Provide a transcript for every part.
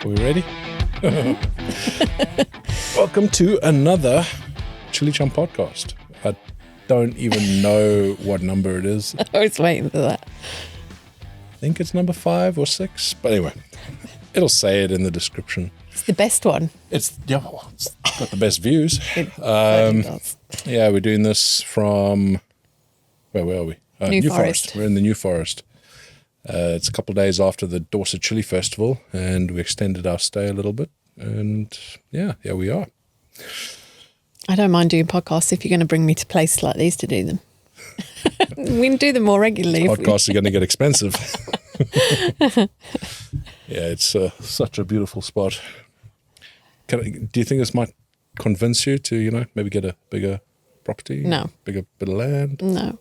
Are we ready? Welcome to another ChilliChump podcast. I don't even know what number it is. I was waiting for that. I think it's number 5 or 6. But anyway, it'll say it in the description. It's the best one. It's got the best views. It certainly does. Yeah, we're doing this from, where are we? New Forest. We're in the New Forest. It's a couple of days after the Dorset Chilli Festival, and we extended our stay a little bit. And yeah, here we are. I don't mind doing podcasts if you're going to bring me to places like these to do them. We can do them more regularly. Podcasts are going to get expensive. Yeah, it's such a beautiful spot. Do you think this might convince you to, maybe get a bigger property? No. Bigger bit of land? No.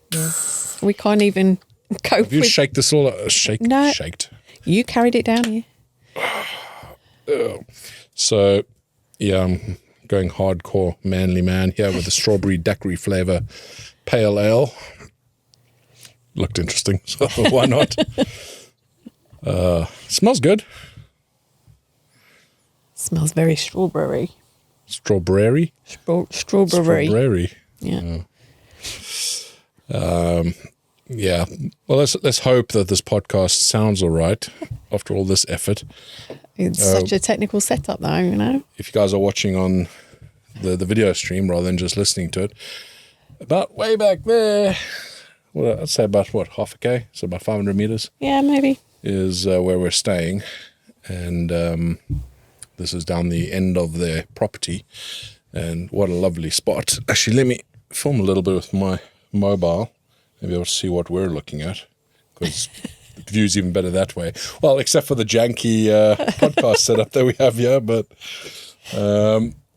We can't even cope Have you with... shake this all? No. Shaked. You carried it down here. So, yeah, I'm going hardcore manly man here with a strawberry daiquiri flavour pale ale. Looked interesting, so why not? Smells good. Smells very strawberry. Strawberry? Strawberry. Strawberry. Yeah. Yeah. Well, let's hope that this podcast sounds all right after all this effort. It's such a technical setup though, If you guys are watching on the video stream rather than just listening to it, about way back there, well, I'd say about, half a K? So about 500 meters Yeah, maybe. is where we're staying. And this is down the end of their property. And what a lovely spot. Actually, let me film a little bit with my mobile. Maybe I'll see what we're looking at, because the view's even better that way. Well, except for the janky podcast setup that we have here. But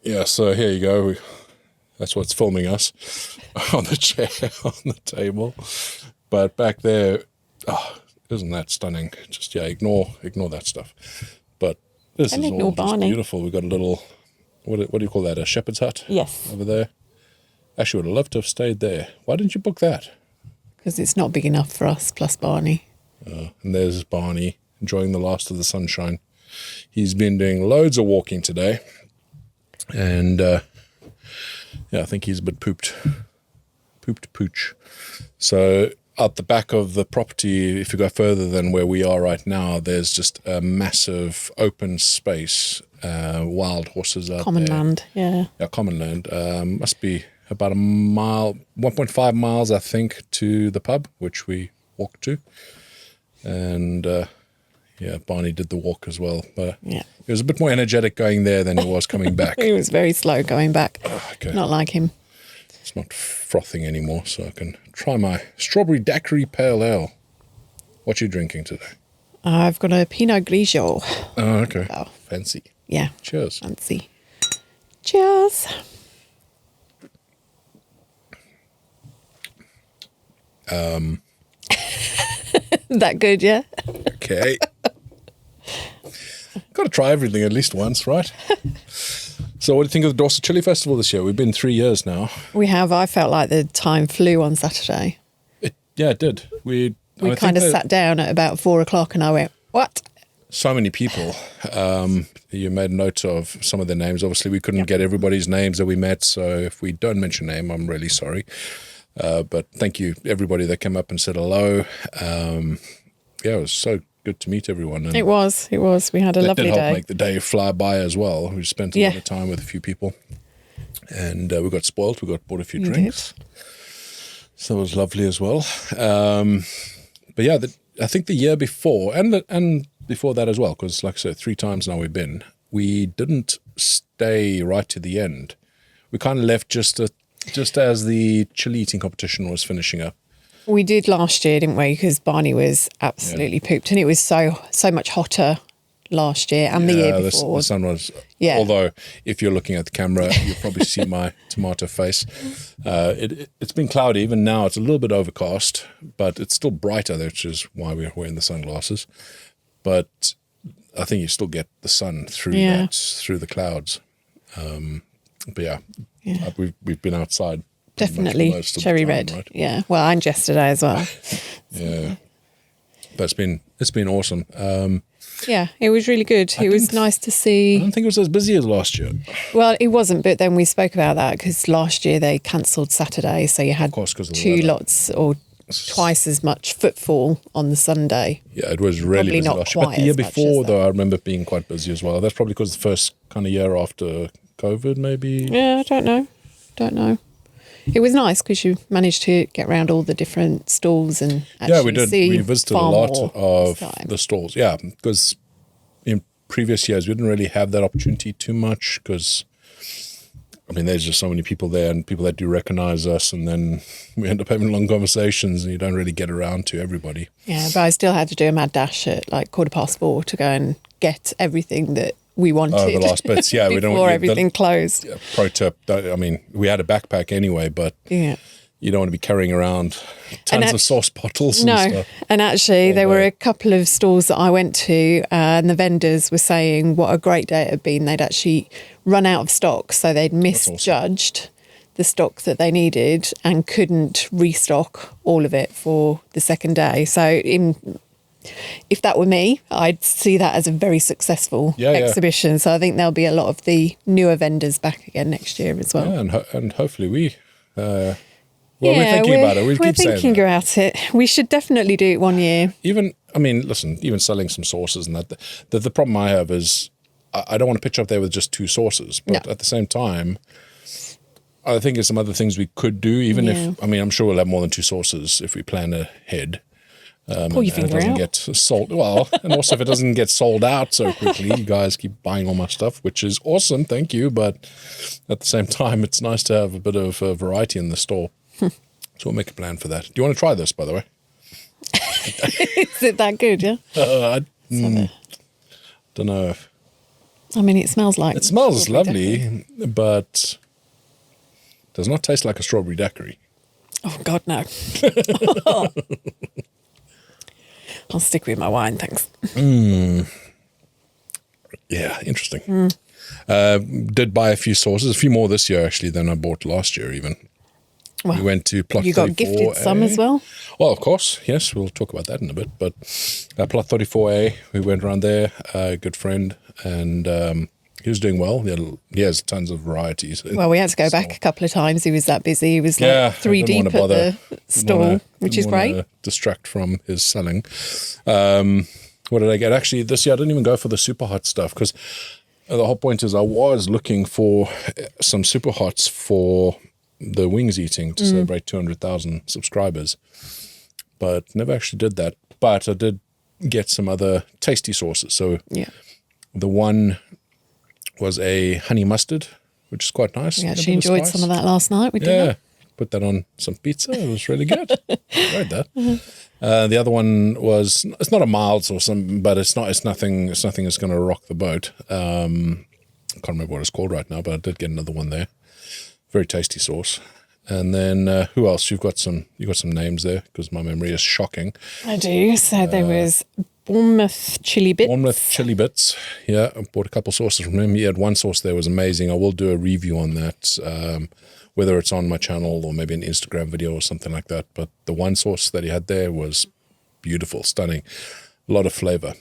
yeah, so here you go. That's what's filming us on the chair, on the table. But back there, isn't that stunning? Just, yeah, ignore that stuff. But this is all just beautiful. We've got a little, what do you call that, a shepherd's hut? Yes. Over there. Actually, would have loved to have stayed there. Why didn't you book that? Because it's not big enough for us, plus Barney. And there's Barney, enjoying the last of the sunshine. He's been doing loads of walking today. And, yeah, I think he's a bit pooped pooch. So out the back of the property, if you go further than where we are right now, there's just a massive open space, wild horses out Common there. land, yeah. Yeah, common land. Must be about a mile, 1.5 miles, I think, to the pub, which we walked to. And, yeah, Barney did the walk as well. But Yeah. he was a bit more energetic going there than he was coming back. He was very slow going back. Okay. Not like him. It's not frothing anymore, so I can try my strawberry daiquiri pale ale. What are you drinking today? I've got a Pinot Grigio. Oh, okay. Oh. Fancy. Yeah. Cheers. Fancy. Cheers. That good, yeah? Okay. Got to try everything at least once, right? So what do you think of the Dorset Chilli Festival this year? We've been 3 years now. We have. I felt like the time flew on Saturday. It did. We kind of sat down at about 4:00 and I went, what? So many people. You made note of some of their names. Obviously, we couldn't get everybody's names that we met, so if we don't mention name, I'm really sorry. But thank you, everybody that came up and said hello. Yeah, it was so good to meet everyone. And It was. We had a lovely day. It day. helped make the day fly by as well. We spent a lot of time with a few people. And we got spoilt. We bought a few drinks. So it was lovely as well. But yeah, I think the year before, and before that as well, because like I said, 3 times now we've been, we didn't stay right to the end. We kind of left just as the chili eating competition was finishing up. We did last year, didn't we? Because Barney was absolutely pooped, and it was so much hotter last year and the year before. The sun was. Yeah. Although, if you're looking at the camera, you'll probably see my tomato face. It's been cloudy. Even now, it's a little bit overcast, but it's still brighter, which is why we're wearing the sunglasses. But I think you still get the sun through through the clouds. But yeah. We've been outside. Definitely cherry red. Right? Yeah. Well, and yesterday as well. Yeah. But it's been awesome. Yeah, it was really good. It was nice to see. I don't think it was as busy as last year. Well, it wasn't, but then we spoke about that because last year they cancelled Saturday, so you had Of course, 'cause of the two weather. lots or twice as much footfall on the Sunday. Yeah, it was really Probably busy not last year. But quite the year as much as before, that. though, I remember it being quite busy as well. That's probably because the first kind of year after COVID, maybe. Yeah, I don't know. It was nice because you managed to get around all the different stalls and actually Yeah, we did. see We visited a far lot more of this time. the stalls. Yeah, because in previous years we didn't really have that opportunity too much because, I mean, there's just so many people there and people that do recognize us, and then we end up having long conversations and you don't really get around to everybody. Yeah, but I still had to do a mad dash at like 4:15 to go and get everything that we wanted. Oh, the last bits. Yeah, we don't before want everything closed. Yeah, pro tip. I mean, we had a backpack anyway, but Yeah. you don't want to be carrying around tons of sauce bottles and No, stuff. and actually all there were day. a couple of stores that I went to and the vendors were saying what a great day it had been. They'd actually run out of stock, so they'd misjudged the stock that they needed and couldn't restock all of it for the second day. So if that were me, I'd see that as a very successful exhibition. So I think there'll be a lot of the newer vendors back again next year as well. Yeah, and hopefully we... we're thinking about it. We keep saying thinking that. about it. We should definitely do it one year. Even selling some sauces and that. The problem I have is I don't want to pitch up there with just two sauces, but at the same time, I think there's some other things we could do. Even if I'm sure we'll have more than two sauces if we plan ahead. Pull your finger out. Get sold well, and also if it doesn't get sold out so quickly, you guys keep buying all my stuff, which is awesome. Thank you, but at the same time, it's nice to have a bit of variety in the store. So we'll make a plan for that. Do you want to try this, by the way? Is it that good? Yeah. I don't know. I mean, it smells like. It smells strawberry lovely, but does not taste like a strawberry daiquiri. Oh God, no. I'll stick with my wine, thanks. Yeah, interesting. Did buy a few sauces, a few more this year actually than I bought last year even. Well, We went to Plot 34A. you got gifted some as well? Well, of course, yes. We'll talk about that in a bit. But Plot 34A, we went around there, a good friend, and he was doing well. He has tons of varieties. Well, we had to go back a couple of times. He was that busy. He was like three deep at the stall, which is great. Distract from his selling. What did I get? Actually, this year I didn't even go for the super hot stuff because the whole point is I was looking for some super hots for the wings eating to celebrate 200,000 subscribers, but never actually did that. But I did get some other tasty sauces. So the one was a honey mustard, which is quite nice. We actually enjoyed some of that last night. We did that. Put that on some pizza. It was really good. Enjoyed that. The other one was, it's not a mild sauce, but it's nothing that's going to rock the boat. I can't remember what it's called right now, but I did get another one there. Very tasty sauce. And then who else? You got some names there because my memory is shocking. I do. So there was Bournemouth Chili Bits. Bournemouth Chili Bits. Yeah, I bought a couple sauces from him. He had one sauce there was amazing. I will do a review on that, whether it's on my channel or maybe an Instagram video or something like that. But the one sauce that he had there was beautiful, stunning, a lot of flavor.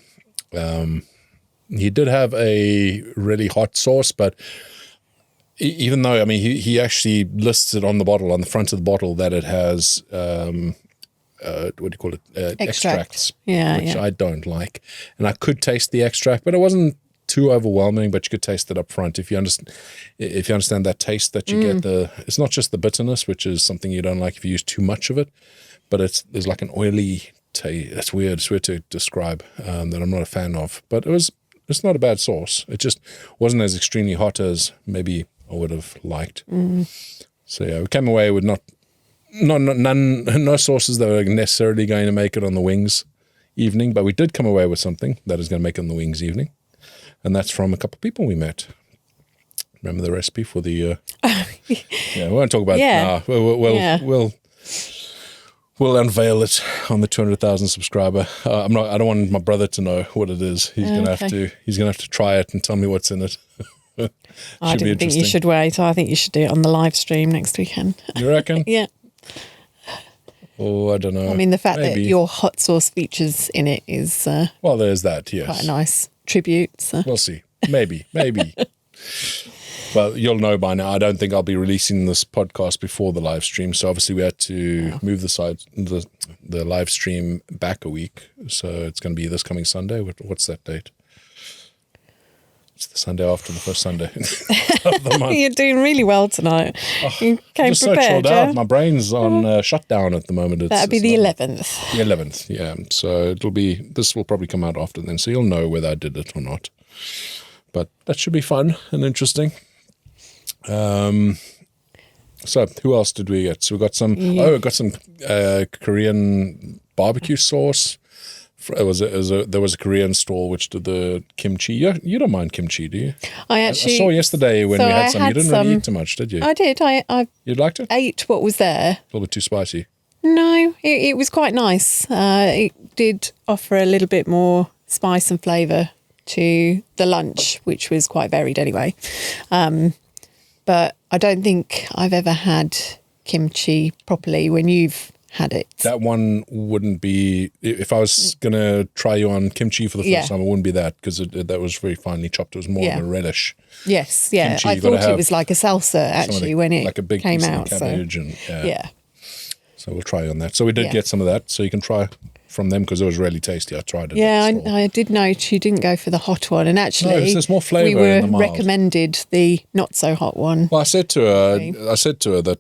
He did have a really hot sauce, but even though, he actually lists it on the bottle, on the front of the bottle, that it has, what do you call it? Extracts, which I don't like. And I could taste the extract, but it wasn't too overwhelming, but you could taste it up front. If you understand that taste that you get, it's not just the bitterness, which is something you don't like if you use too much of it, but there's like an oily taste. It's weird. It's weird to describe, that I'm not a fan of, but it's not a bad sauce. It just wasn't as extremely hot as maybe I would have liked. So yeah, we came away with no sauces that were necessarily going to make it on the wings evening, but we did come away with something that is going to make it on the wings evening, and that's from a couple of people we met. Remember the recipe for the? We won't talk about it now. We'll unveil it on the 200,000 subscriber. I don't want my brother to know what it is. He's gonna have to try it and tell me what's in it. I didn't think you should wait. I think you should do it on the live stream next weekend. You reckon? Yeah. Oh, I don't know. I mean, the fact that Maybe. your hot sauce features in it is Well, there's that, yes. quite a nice tribute. So. We'll see. Maybe. Well, you'll know by now. I don't think I'll be releasing this podcast before the live stream. So obviously we had to move the live stream back a week. So it's going to be this coming Sunday. What's that date? It's the Sunday after the first Sunday of the month. You're doing really well tonight. You came Just so prepared, chilled yeah? out. My brain's on shutdown at the moment. That'd be the 11th. The 11th, yeah. So this will probably come out after then. So you'll know whether I did it or not. But that should be fun and interesting. So who else did we get? So we got some. Oh, we got some Korean barbecue sauce. There was a Korean stall which did the kimchi. You don't mind kimchi, do you? I saw yesterday when we had some. You didn't really eat too much, did you? I did. I You liked it? ate what was there. A little bit too spicy. No, it was quite nice. It did offer a little bit more spice and flavour to the lunch, which was quite varied anyway. But I don't think I've ever had kimchi properly when you've had it. That one wouldn't be, if I was going to try you on kimchi for the first time, it wouldn't be that because that was very finely chopped. It was more of a relish. Yes, yeah. Kimchi, I thought it was like a salsa actually when it like a big came piece out. of cabbage So we'll try on that. So we did get some of that. So you can try from them because it was really tasty. I tried it. Yeah, I did note you didn't go for the hot one. And actually, there's more flavour we were in the mild. recommended the not so hot one. Well, I said to her that,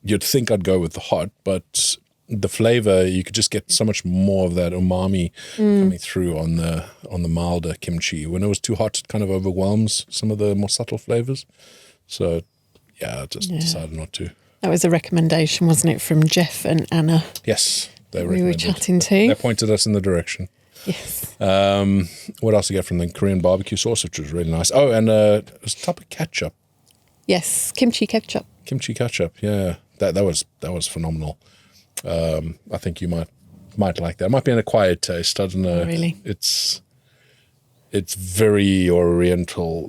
you'd think I'd go with the hot, but the flavour, you could just get so much more of that umami coming through on the milder kimchi. When it was too hot, it kind of overwhelms some of the more subtle flavours. So, I just decided not to. That was a recommendation, wasn't it, from Jeff and Anna? Yes, they we were chatting to. They pointed us in the direction. Yes. What else did you get from them? Korean barbecue sauce, which was really nice. Oh, and it was a type of ketchup. Yes, kimchi ketchup. Kimchi ketchup, yeah. That was phenomenal. I think you might like that. It might be an acquired taste. I don't know. Oh, really? It's very oriental.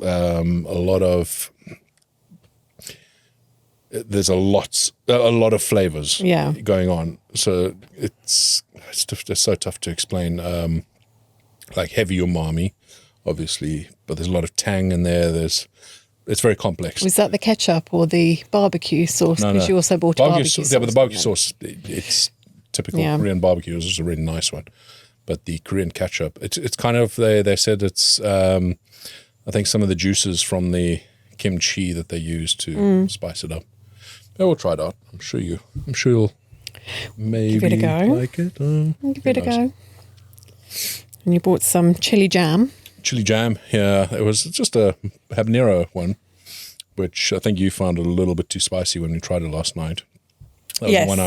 There's a lot of flavors going on. So it's so tough to explain. Like heavy umami, obviously, but there's a lot of tang in there. It's very complex. Was that the ketchup or the barbecue sauce? Because you also bought a barbecue sauce. Yeah, but the barbecue sauce, it's typical Korean barbecue. This is a really nice one. But the Korean ketchup, it's kind of, they said it's, I think some of the juices from the kimchi that they use to spice it up. Yeah, we'll try it out. I'm sure you'll maybe give it a go. Like it. Give it a go. And you bought some chili jam. Chili jam, yeah. It was just a habanero one, which I think you found a little bit too spicy when we tried it last night. That was the one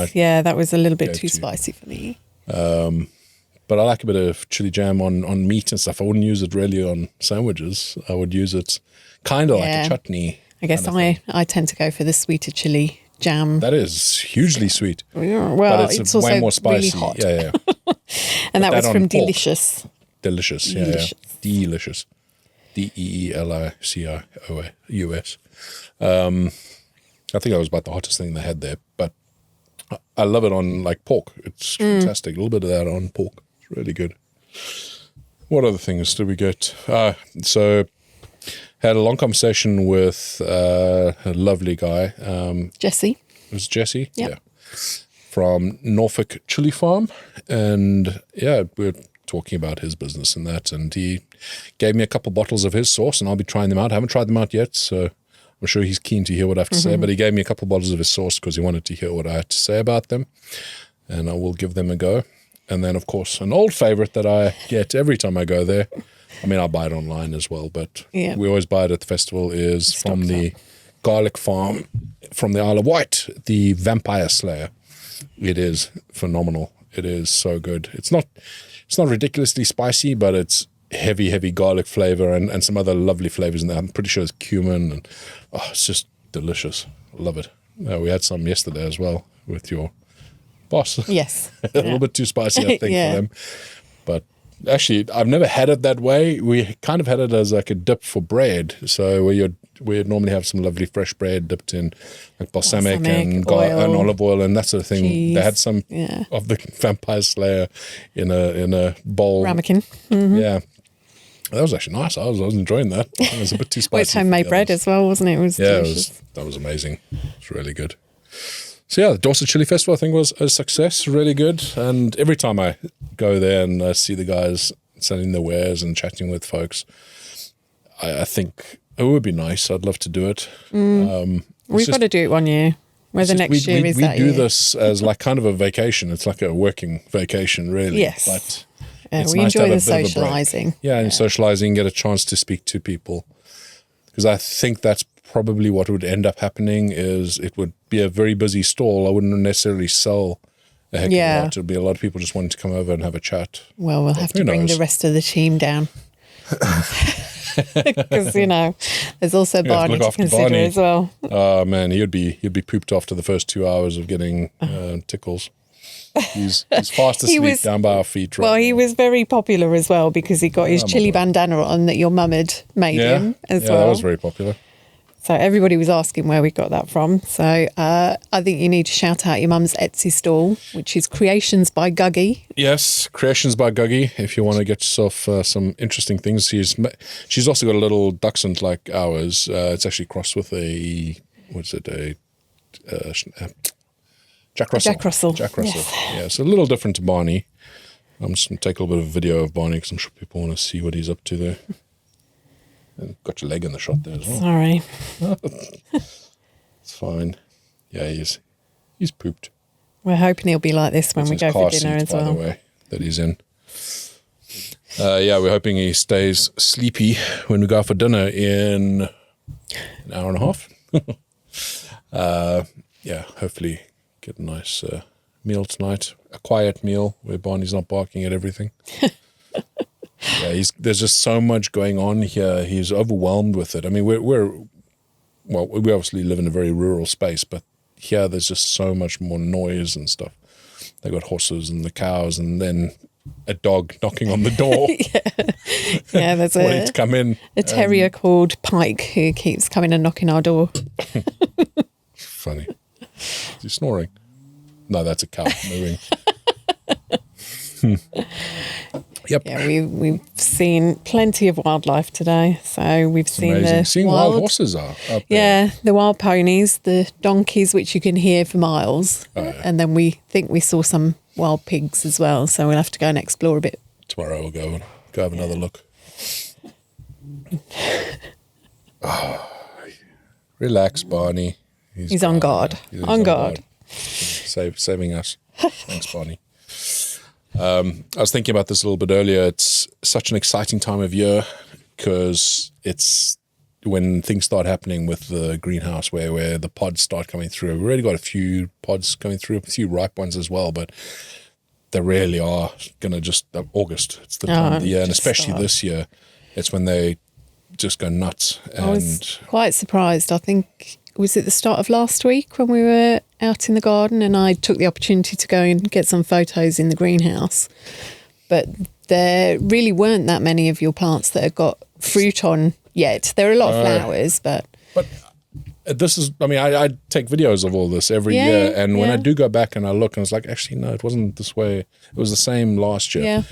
that was a little bit too spicy for me. But I like a bit of chili jam on meat and stuff. I wouldn't use it really on sandwiches. I would use it kind of like a chutney. I guess I tend to go for the sweeter chili jam. That is hugely sweet. Well, but it's also way more spicy. Really hot. Yeah. And that was from pork. Delicious. Delicious. Delicious. DEELICIOUS. I think that was about the hottest thing they had there, but I love it on like pork. It's fantastic. A little bit of that on pork. It's really good. What other things did we get? So had a long conversation with a lovely guy. Jesse. It was Jesse? Yep. Yeah. From Norfolk Chili Farm. And we're talking about his business and that. And he gave me a couple bottles of his sauce and I'll be trying them out. I haven't tried them out yet, so I'm sure he's keen to hear what I have to say. But he gave me a couple bottles of his sauce because he wanted to hear what I had to say about them. And I will give them a go. And then, of course, an old favorite that I get every time I go there. I mean, I buy it online as well, but we always buy it at the festival, is from the garlic farm from the Isle of Wight, the Vampire Slayer. It is phenomenal. It is so good. It's not ridiculously spicy, but it's heavy garlic flavor and some other lovely flavors in there. I'm pretty sure it's cumin and it's just delicious. I love it. We had some yesterday as well with your boss. Yes. A little bit too spicy, I think, for them. But Actually, I've never had it that way. We kind of had it as like a dip for bread. So we'd normally have some lovely fresh bread dipped in like balsamic and olive oil and that sort of thing. Cheese. They had some of the Vampire Slayer in a bowl. Ramekin. Yeah. That was actually nice. I was enjoying that. It was a bit too spicy. Well, it's homemade bread as well, wasn't it? It was delicious. That was amazing. It's really good. So yeah, the Dorset Chilli Festival I think was a success, really good. And every time I go there and see the guys selling their wares and chatting with folks, I think it would be nice. I'd love to do it. We've got to do it one year. Where the next year is that year. We do this as like kind of a vacation. It's like a working vacation, really. Yes. But we nice enjoy the socialising. Yeah, and socialising, get a chance to speak to people. Because I think that's probably what would end up happening is it would be a very busy stall. I wouldn't necessarily sell a heck of a lot. It would be a lot of people just wanting to come over and have a chat. Well, we'll have to bring the rest of the team down. Because, there's also Barney to consider as well. Oh, man, he'd be pooped after the first 2 hours of getting tickles. He's fast asleep down by our feet. Right he was very popular as well because he got his chili bandana on that your mum had made him as well. Yeah, that was very popular. So everybody was asking where we got that from. So I think you need to shout out your mum's Etsy stall, which is Creations by Guggy. Yes, Creations by Guggy. If you want to get yourself some interesting things. She's also got a little dachshund like ours. It's actually crossed with Jack Russell. Jack Russell. Yes. Yeah, it's a little different to Barney. I'm just going to take a little bit of a video of Barney because I'm sure people want to see what he's up to there. And got your leg in the shot there as well. Sorry. It's fine. Yeah, he's pooped. We're hoping he'll be like this when we go for dinner as well. By the way, that he's in. We're hoping he stays sleepy when we go out for dinner in an hour and a half. Hopefully get a nice meal tonight. A quiet meal where Barney's not barking at everything. Yeah, there's just so much going on here. He's overwhelmed with it. I mean, we obviously live in a very rural space, but here there's just so much more noise and stuff. They got horses and the cows, and then a dog knocking on the door. There's wanting to come in. A terrier called Pike who keeps coming and knocking our door. Funny. Is he snoring? No, that's a cow moving. Yep. Yeah, we've seen plenty of wildlife today. So we've seen wild horses are up there. Yeah, the wild ponies, the donkeys, which you can hear for miles. And then we think we saw some wild pigs as well. So we'll have to go and explore a bit. Tomorrow we'll go have another look. Relax, Barney. He's on guard. He's on guard. Saving us. Thanks, Barney. I was thinking about this a little bit earlier. It's such an exciting time of year because it's when things start happening with the greenhouse where the pods start coming through. We've already got a few pods coming through, a few ripe ones as well, but they really are going to just August. It's the time of the year, and especially this year, it's when they just go nuts. I was quite surprised. I think, was it the start of last week when we were out in the garden and I took the opportunity to go and get some photos in the greenhouse. But there really weren't that many of your plants that had got fruit on yet. There are a lot of flowers, but this is, I take videos of all this every year. And when I do go back and I look and it's like, actually, no, it wasn't this way. It was the same last year. Yeah.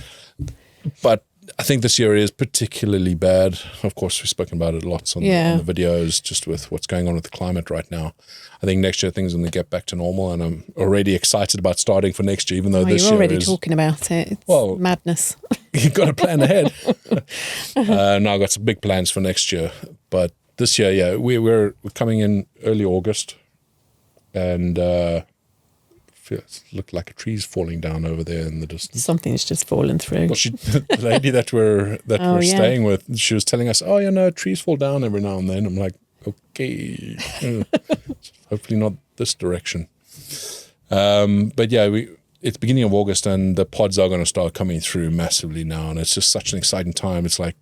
But I think this year is particularly bad. Of course, we've spoken about it lots on the videos, just with what's going on with the climate right now. I think next year things are going to get back to normal, and I'm already excited about starting for next year, even though this year you're already talking about it. It's madness. You've got to plan ahead. Now I've got some big plans for next year. But this year, we're coming in early August, and it looked like a tree's falling down over there in the distance. Something's just fallen through. Well, the lady that we're staying with, she was telling us, trees fall down every now and then. I'm like, okay, hopefully not this direction. But yeah, it's beginning of August and the pods are going to start coming through massively now, and it's just such an exciting time. It's like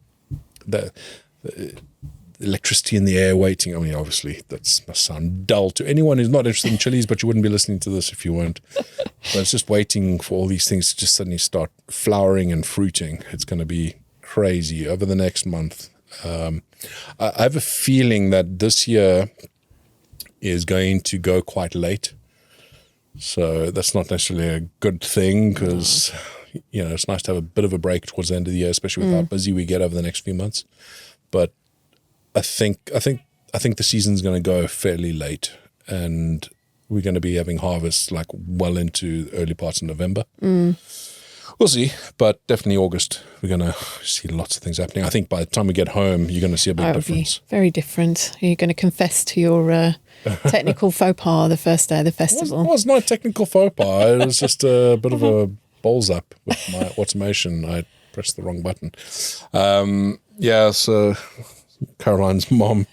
electricity in the air waiting. I mean, obviously, that must sound dull to anyone who's not interested in chilies, but you wouldn't be listening to this if you weren't. But it's just waiting for all these things to just suddenly start flowering and fruiting. It's going to be crazy over the next month. I have a feeling that this year is going to go quite late. So that's not necessarily a good thing because, it's nice to have a bit of a break towards the end of the year, especially with how busy we get over the next few months. But I think the season's going to go fairly late, and we're going to be having harvests like well into the early parts of November. We'll see, but definitely August, we're going to see lots of things happening. I think by the time we get home, you're going to see a big difference. Very different. You're going to confess to your technical faux pas the first day of the festival. It was not a technical faux pas. It was just a bit of a balls up with my automation. I pressed the wrong button. So Caroline's mom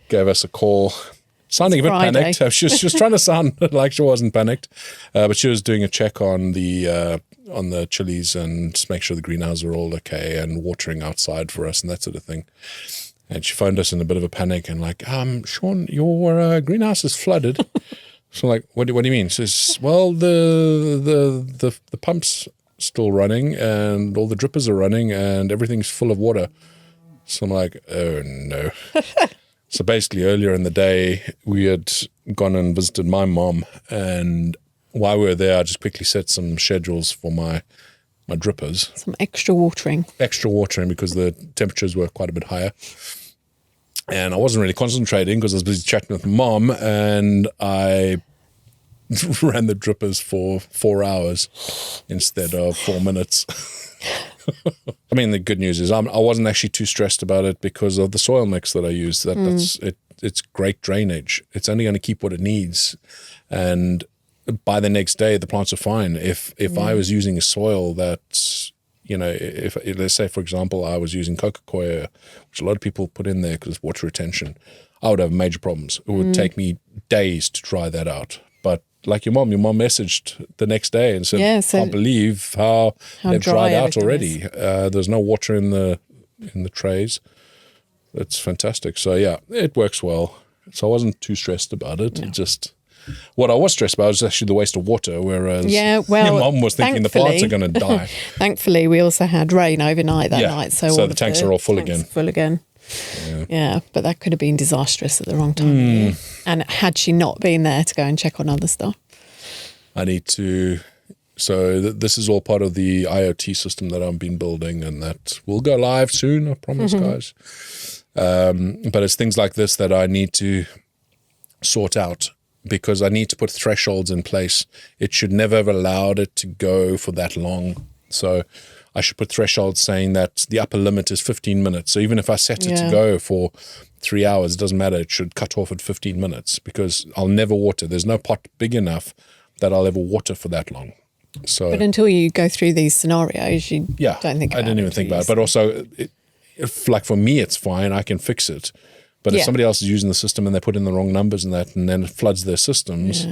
gave us a call. Sounding a bit panicked. She was trying to sound like she wasn't panicked, but she was doing a check on the chilies and just make sure the greenhouses are all okay and watering outside for us and that sort of thing. And she phoned us in a bit of a panic and like, Shaun, your greenhouse is flooded. So like, what do you mean? She says, well, the pump's still running and all the drippers are running and everything's full of water. So I'm like, oh no. So basically earlier in the day, we had gone and visited my mom, and while we were there, I just quickly set some schedules for my drippers. Some extra watering. Because the temperatures were quite a bit higher. And I wasn't really concentrating because I was busy chatting with mom, and I ran the drippers for 4 hours instead of 4 minutes. I mean, the good news is I wasn't actually too stressed about it because of the soil mix that I use. That's it. It's great drainage. It's only going to keep what it needs, and by the next day, the plants are fine. If I was using a soil that, if let's say for example I was using coca-cola, which a lot of people put in there because of water retention, I would have major problems. It would take me days to try that out. But like your mom messaged the next day and said, I can't believe how they've dried out already. There's no water in the trays. It's fantastic. So yeah, it works well. So I wasn't too stressed about it. No. What I was stressed about was actually the waste of water, whereas your mom was thinking the plants are going to die. Thankfully, we also had rain overnight that night. So the tanks are all full again. Yeah, but that could have been disastrous at the wrong time. And had she not been there to go and check on other stuff? I need to. So this is all part of the IoT system that I've been building, and that will go live soon, I promise, guys. But it's things like this that I need to sort out because I need to put thresholds in place. It should never have allowed it to go for that long. So I should put thresholds saying that the upper limit is 15 minutes. So even if I set it to go for 3 hours, it doesn't matter. It should cut off at 15 minutes because I'll never water. There's no pot big enough that I'll ever water for that long. So, but until you go through these scenarios, you don't think about it. I didn't even think about it. But also, if like for me, it's fine. I can fix it. But if somebody else is using the system and they put in the wrong numbers and then it floods their systems,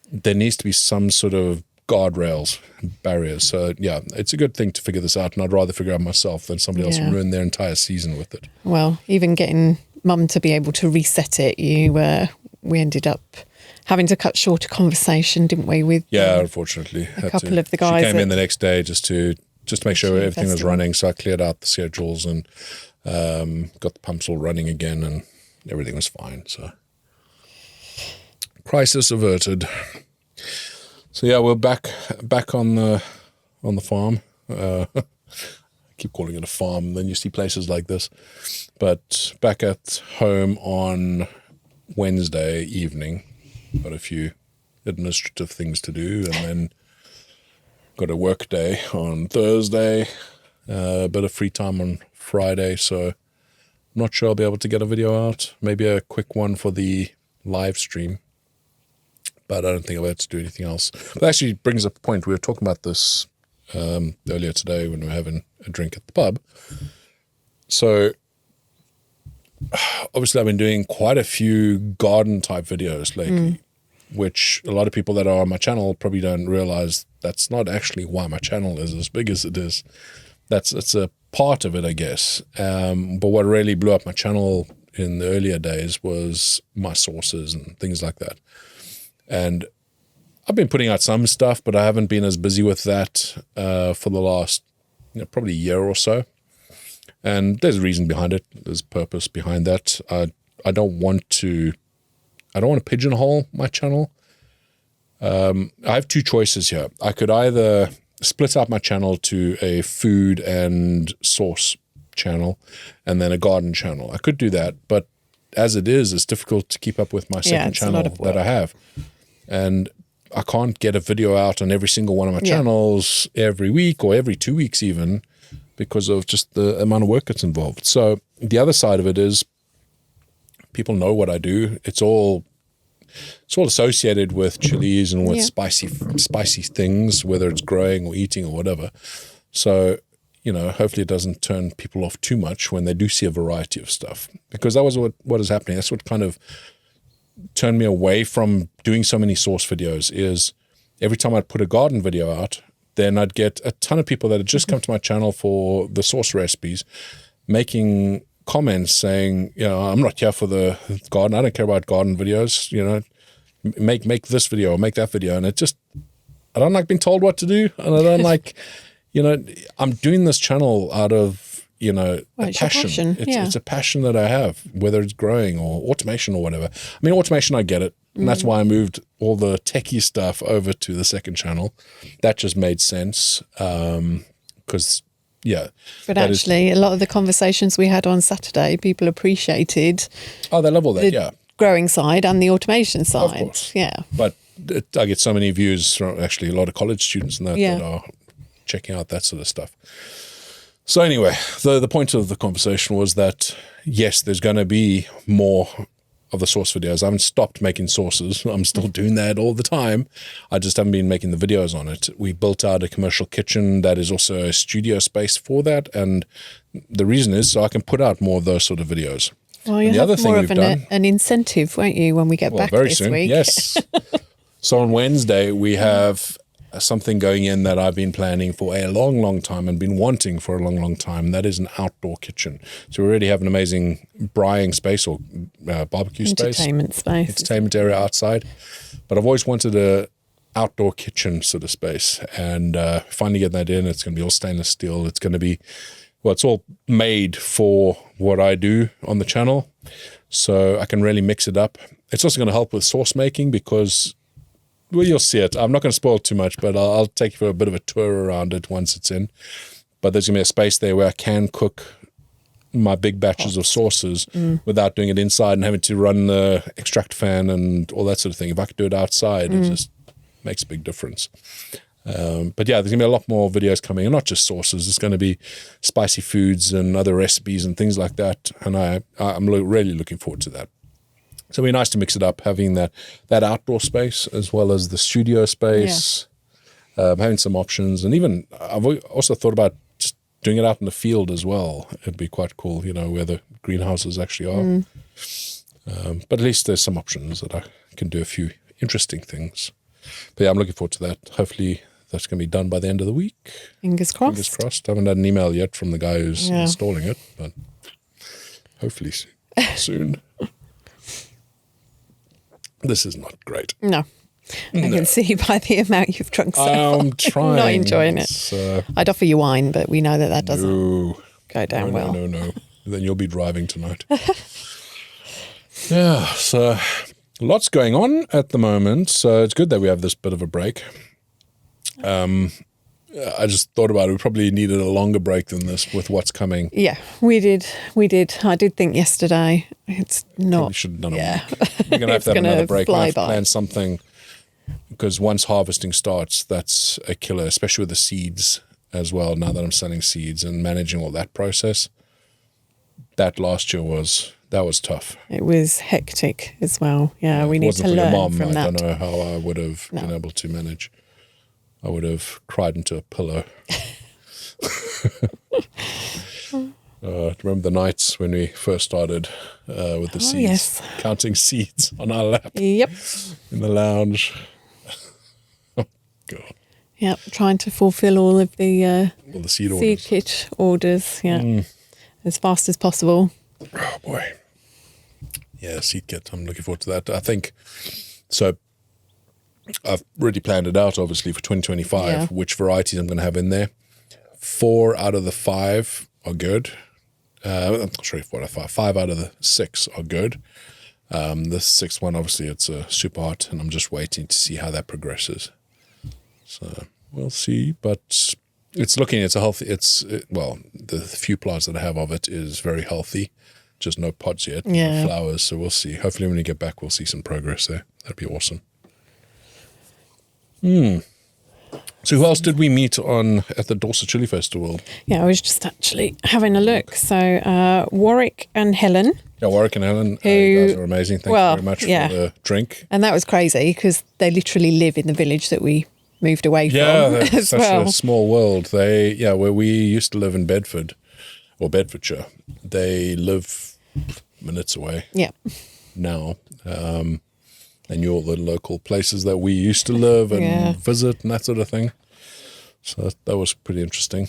there needs to be some sort of guardrails, barriers. So yeah, it's a good thing to figure this out, and I'd rather figure out myself than somebody else ruin their entire season with it. Well, even getting mum to be able to reset it, we ended up having to cut short a conversation, didn't we? With unfortunately, a couple of the guys. She came in the next day just to make sure everything was running. So I cleared out the schedules and got the pumps all running again, and everything was fine. So crisis averted. So yeah, we're back on the farm. I keep calling it a farm. Then you see places like this, but back at home on Wednesday evening. Got a few administrative things to do, and then got a work day on Thursday. A bit of free time on Friday, so I'm not sure I'll be able to get a video out. Maybe a quick one for the live stream. But I don't think I'll be able to do anything else. But that actually brings up a point. We were talking about this earlier today when we were having a drink at the pub. So obviously I've been doing quite a few garden type videos lately, which a lot of people that are on my channel probably don't realize that's not actually why my channel is as big as it is. it's a part of it, I guess. But what really blew up my channel in the earlier days was my sources and things like that. And I've been putting out some stuff, but I haven't been as busy with that for the last probably a year or so. And there's a reason behind it. There's purpose behind that. I don't want to pigeonhole my channel. I have two choices here. I could either split up my channel to a food and sauce channel and then a garden channel. I could do that, but as it is, it's difficult to keep up with my second channel that I have. And I can't get a video out on every single one of my channels every week or every 2 weeks even, because of just the amount of work that's involved. So the other side of it is people know what I do. It's all associated with chilies and with spicy things, whether it's growing or eating or whatever. So, hopefully it doesn't turn people off too much when they do see a variety of stuff, because that was what is happening. That's what kind of turned me away from doing so many source videos. Is every time I'd put a garden video out, then I'd get a ton of people that had just come to my channel for the source recipes making comments saying, I'm not here for the garden. I don't care about garden videos. Make this video or make that video. And I don't like being told what to do. And I don't like, I'm doing this channel out of, a passion. It's a passion that I have, whether it's growing or automation or whatever. I mean, automation, I get it. And that's why I moved all the techie stuff over to the second channel. That just made sense because, But actually, a lot of the conversations we had on Saturday, people appreciated. Oh, they love all that, growing side and the automation side. Of course. Yeah. But I get so many views from actually a lot of college students and that are checking out that sort of stuff. So anyway, the point of the conversation was that, yes, there's going to be more of the source videos. I haven't stopped making sources. I'm still doing that all the time. I just haven't been making the videos on it. We built out a commercial kitchen that is also a studio space for that. And the reason is so I can put out more of those sort of videos. Well, you have more of an incentive, won't you, when we get back very this soon. week? Yes. So on Wednesday, we have something going in that I've been planning for a long, long time and been wanting for a long, long time. That is an outdoor kitchen. So we already have an amazing braaiing space or barbecue space. Entertainment area outside. But I've always wanted a outdoor kitchen sort of space. And finally getting that in, it's going to be all stainless steel. It's going to be, it's all made for what I do on the channel. So I can really mix it up. It's also going to help with sauce making because, you'll see it. I'm not going to spoil too much, but I'll take you for a bit of a tour around it once it's in. But there's going to be a space there where I can cook my big batches of sauces without doing it inside and having to run the extractor fan and all that sort of thing. If I could do it outside, it just makes a big difference. But yeah, there's going to be a lot more videos coming, and not just sauces. It's going to be spicy foods and other recipes and things like that. And I'm really looking forward to that. So it'd be nice to mix it up, having that outdoor space as well as the studio space, having some options. And even I've also thought about just doing it out in the field as well. It'd be quite cool, where the greenhouses actually are. But at least there's some options that I can do a few interesting things. But yeah, I'm looking forward to that. Hopefully that's going to be done by the end of the week. Fingers crossed. Fingers crossed. I haven't had an email yet from the guy who's installing it, but hopefully soon. This is not great. No. I can see by the amount you've drunk so far. I'm trying. Not enjoying it. I'd offer you wine, but we know that doesn't go down well. No. Then you'll be driving tonight. So lots going on at the moment. So it's good that we have this bit of a break. I just thought about it. We probably needed a longer break than this with what's coming. Yeah, we did. I did think yesterday. It's not. We should have done it. We're going to have another break. I have to plan something because once harvesting starts, that's a killer, especially with the seeds as well. Now that I'm selling seeds and managing all that process, that last year was tough. It was hectic as well. Yeah, we need to learn from that. I don't know how I would have been able to manage. I would have cried into a pillow. Remember the nights when we first started with the seeds, counting seeds on our lap. Yep. In the lounge. Oh, God. Yep, trying to fulfil all of the seed kit orders, as fast as possible. Oh boy. Yeah, seed kit. I'm looking forward to that. I think so. I've already planned it out, obviously, for 2025, which varieties I'm going to have in there. 4 out of the 5 are good. I'm not sure if 4 out of 5. 5 out of the 6 are good. The 6th one, obviously, it's super hot, and I'm just waiting to see how that progresses. So we'll see, but it's a healthy. The few plants that I have of it is very healthy. Just no pods yet, no flowers. So we'll see. Hopefully, when we get back, we'll see some progress there. That'd be awesome. So who else did we meet at the Dorset Chilli Festival? Yeah, I was just actually having a look. So Warwick and Helen. Yeah, Warwick and Helen, you guys are amazing. Thank you very much for the drink. And that was crazy because they literally live in the village that we moved away from. Yeah, that's such a small world. Where we used to live in Bedford or Bedfordshire, they live minutes away. Yeah. Now. And all the local places that we used to live and visit and that sort of thing. So that was pretty interesting.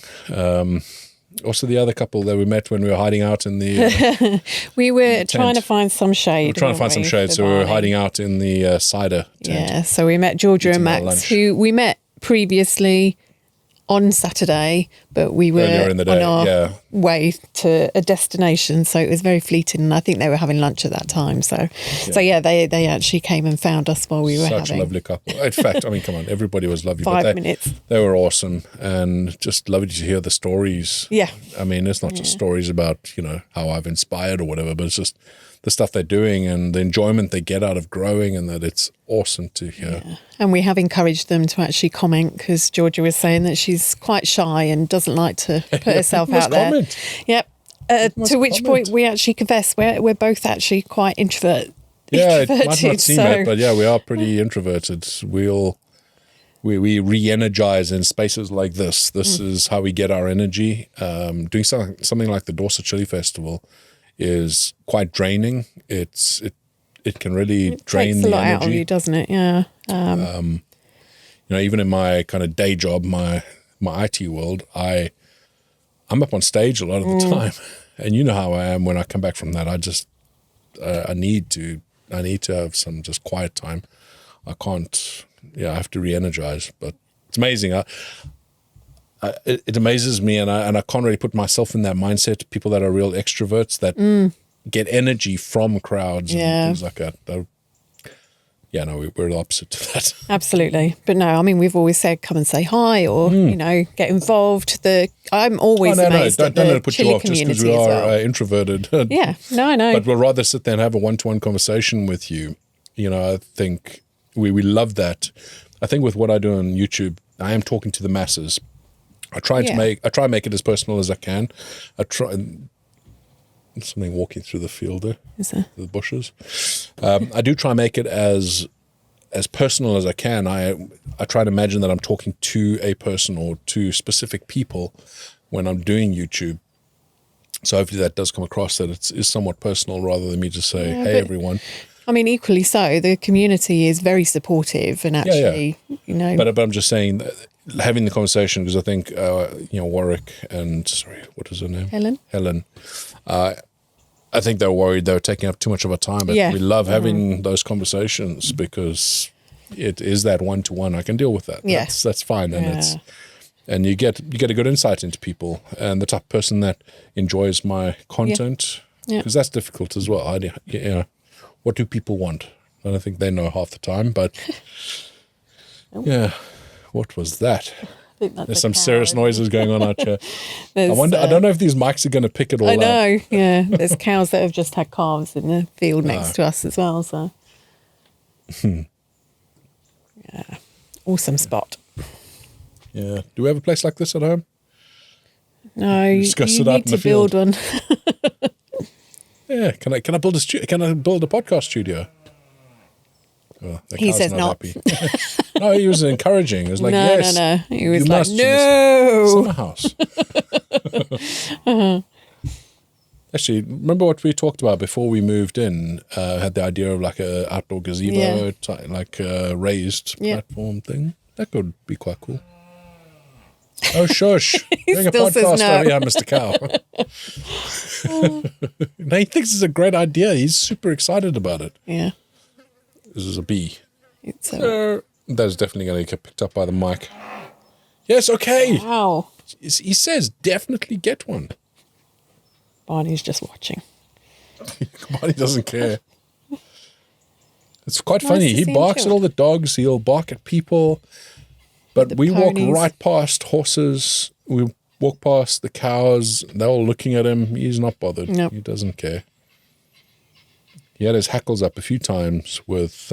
Also, the other couple that we met when we were hiding out in the we were trying to find some shade. We were trying to find some shade, so we were hiding out in the cider tent. Yeah, so we met Georgia and Max, who we met previously on Saturday, but we were on our way to a destination, so it was very fleeting, and I think they were having lunch at that time. So they actually came and found us while we were having. Such a lovely couple. In fact, I mean, come on, everybody was lovely. 5 minutes. They were awesome, and just lovely to hear the stories. Yeah. I mean, it's not just stories about, how I've inspired or whatever, but it's just the stuff they're doing and the enjoyment they get out of growing, and that it's awesome to hear. Yeah. And we have encouraged them to actually comment, because Georgia was saying that she's quite shy and doesn't like to put herself out there. Comment. Yep. To which point we actually confess we're both actually quite introverted. Yeah, it might not seem it, but we are pretty introverted. We re-energize in spaces like this. This is how we get our energy. Doing something like the Dorset Chilli Festival is quite draining. It can really drain the energy. It takes a lot out of you, doesn't it? Yeah. Even in my kind of day job, my IT world, I'm up on stage a lot of the time, and you know how I am when I come back from that. I need to have some just quiet time. I can't. I have to re-energize. But it's amazing. It amazes me, and I can't really put myself in that mindset. People that are real extroverts that get energy from crowds and things like that. We're the opposite to that. Absolutely. But no, I mean, we've always said, come and say hi, or, get involved. I'm always amazed at the let it put you off just because we are introverted. Yeah, no, I know. But we'll rather sit there and have a one-to-one conversation with you. I think we love that. I think with what I do on YouTube, I am talking to the masses. I try to make it as personal as I can. Something walking through the field there. Is there? The bushes. I do try and make it as personal as I can. I try to imagine that I'm talking to a person or to specific people when I'm doing YouTube. So hopefully that does come across, that it is somewhat personal rather than me just say, hey, everyone. I mean, equally so, the community is very supportive and actually, But I'm just saying that having the conversation, because I think, Warwick and, what is her name? Helen. I think they were worried they were taking up too much of our time, but we love having those conversations because it is that one-to-one. I can deal with that. Yes. That's fine. And you get a good insight into people and the type of person that enjoys my content, because that's difficult as well. What do people want? I don't think they know half the time, but what was that? There's some serious noises going on out here. I don't know if these mics are going to pick it all up. I know, yeah. There's cows that have just had calves in the field next to us as well. So, awesome spot. Yeah. Do we have a place like this at home? No, you need to build one. Yeah. Can I build a podcast studio? Oh, he says not. No, he was encouraging. He was like, no. He was like, no. Summer house. Actually, remember what we talked about before we moved in? Had the idea of like a outdoor gazebo, like a raised platform thing. That could be quite cool. Oh, shush. Doing a still says podcast no. over here, Mr. Cow. No, he thinks it's a great idea. He's super excited about it. Yeah. This is a bee. It's That is definitely going to get picked up by the mic. Yes, okay. wow. He says definitely get one. Barney's just watching. Barney doesn't care. It's quite Nice funny. to He see him barks at chilled. all the dogs. He'll bark at people. But The we walk ponies. right past horses. We walk past the cows. They're all looking at him. He's not bothered. Nope. He doesn't care. He had his hackles up a few times with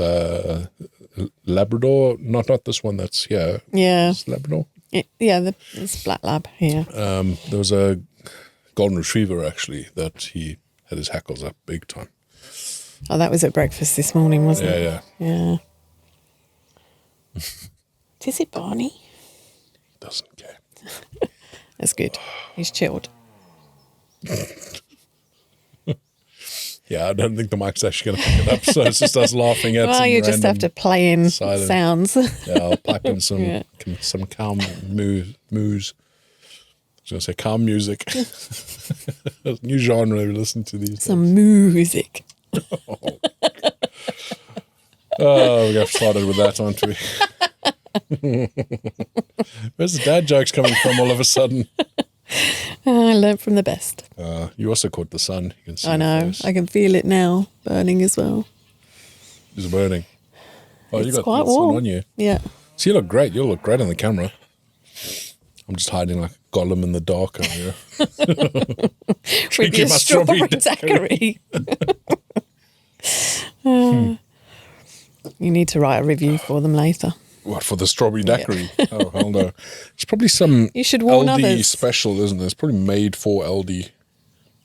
Labrador. Not this one that's here. Yeah. It's Labrador. It's black lab here. There was a golden retriever, actually, that he had his hackles up big time. Oh, that was at breakfast this morning, wasn't it? Yeah. Yeah. Is it Barney? He doesn't care. That's good. He's chilled. Yeah, I don't think the mic's actually going to pick it up, so it's just us laughing at Well, some you just have to random play in silent- sounds. Yeah, I'll pipe in some Yeah. some cow moos. I was going to say cow music. New genre we listen to these days. Some music. Oh, we got started with that, aren't we? Where's the dad jokes coming from all of a sudden? I learnt from the best. You also caught the sun. You can see I it know. first. I can feel it now, burning as well. It's burning. Oh, you It's got quite the sun warm. on you. Yeah. So you look great. You look great on the camera. I'm just hiding like a golem in the dark over here. With Drinking your my strawberry strawberry daiquiri. You need to write a review for them later. What, for the strawberry daiquiri? Oh, hell no. It's probably some You should warn LD others. special, isn't it? It's probably made for LD.